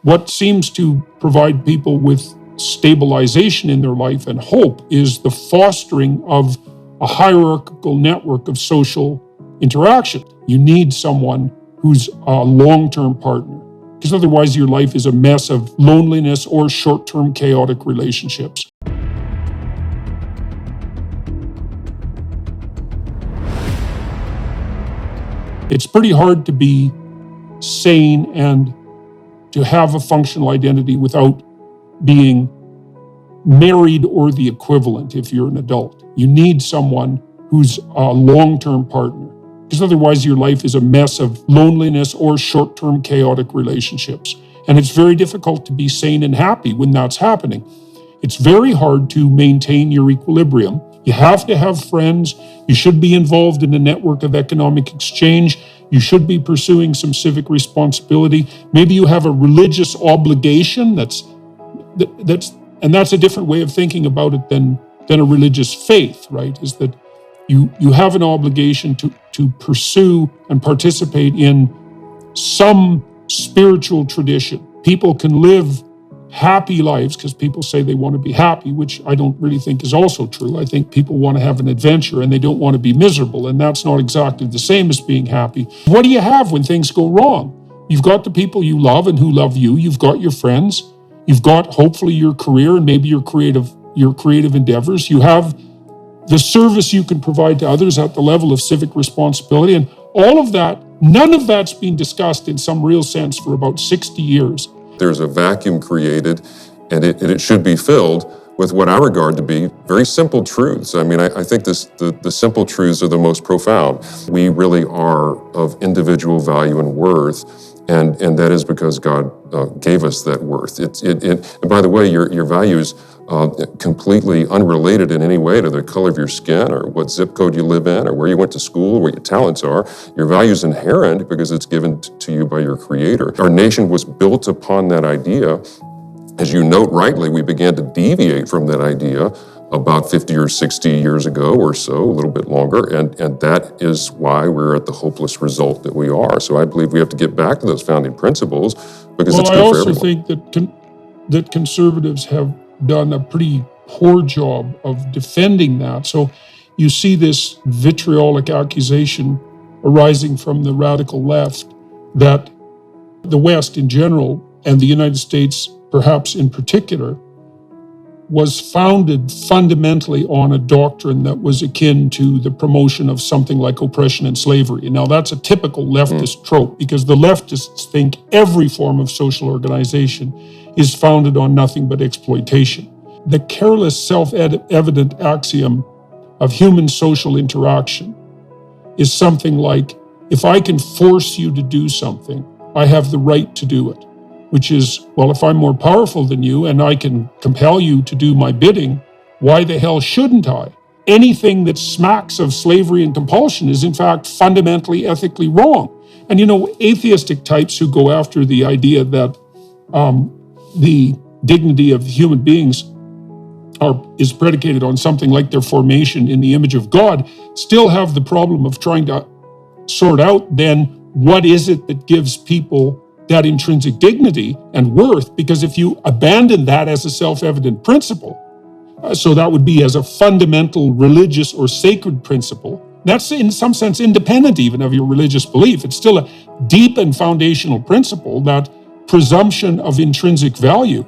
What seems to provide people with stabilization in their life and hope is the fostering of a hierarchical network of social interaction. You need someone who's a long-term partner, because otherwise your life is a mess of loneliness or short-term chaotic relationships. It's pretty hard to be sane and to have a functional identity without being married or the equivalent if you're an adult. You need someone who's a long-term partner, because otherwise your life is a mess of loneliness or short-term chaotic relationships. And it's very difficult to be sane and happy when that's happening. It's very hard to maintain your equilibrium. You have to have friends. You should be involved in a network of economic exchange. You should be pursuing some civic responsibility. Maybe you have a religious obligation. That's a different way of thinking about it than a religious faith, right? Is that you have an obligation to pursue and participate in some spiritual tradition. People can live happy lives because people say they want to be happy, which I don't really think is also true. I think people want to have an adventure and they don't want to be miserable, and that's not exactly the same as being happy. What do you have when things go wrong? You've got the people you love and who love you. You've got your friends. You've got hopefully your career and maybe your creative endeavors. You have the service you can provide to others at the level of civic responsibility, and all of that, none of that's been discussed in some real sense for about 60 years. There's a vacuum created, and it should be filled with what I regard to be very simple truths. I mean, I think the simple truths are the most profound. We really are of individual value and worth, and that is because God gave us that worth. And by the way, your value is completely unrelated in any way to the color of your skin or what zip code you live in or where you went to school or what your talents are. Your value is inherent because it's given to you by your Creator. Our nation was built upon that idea. As you note rightly, we began to deviate from that idea about 50 or 60 years ago or so, a little bit longer, and that is why we're at the hopeless result that we are. So I believe we have to get back to those founding principles because it's good for everyone. I also think that conservatives have done a pretty poor job of defending that. So you see this vitriolic accusation arising from the radical left that the West in general, and the United States perhaps in particular, was founded fundamentally on a doctrine that was akin to the promotion of something like oppression and slavery. Now, that's a typical leftist trope, because the leftists think every form of social organization is founded on nothing but exploitation. The careless, self-evident axiom of human social interaction is something like, if I can force you to do something, I have the right to do it. Which is, well, if I'm more powerful than you and I can compel you to do my bidding, why the hell shouldn't I? Anything that smacks of slavery and compulsion is in fact fundamentally ethically wrong. And atheistic types who go after the idea that the dignity of human beings is predicated on something like their formation in the image of God still have the problem of trying to sort out then what is it that gives people that intrinsic dignity and worth, because if you abandon that as a self-evident principle, so that would be as a fundamental religious or sacred principle, that's in some sense independent even of your religious belief. It's still a deep and foundational principle, that presumption of intrinsic value.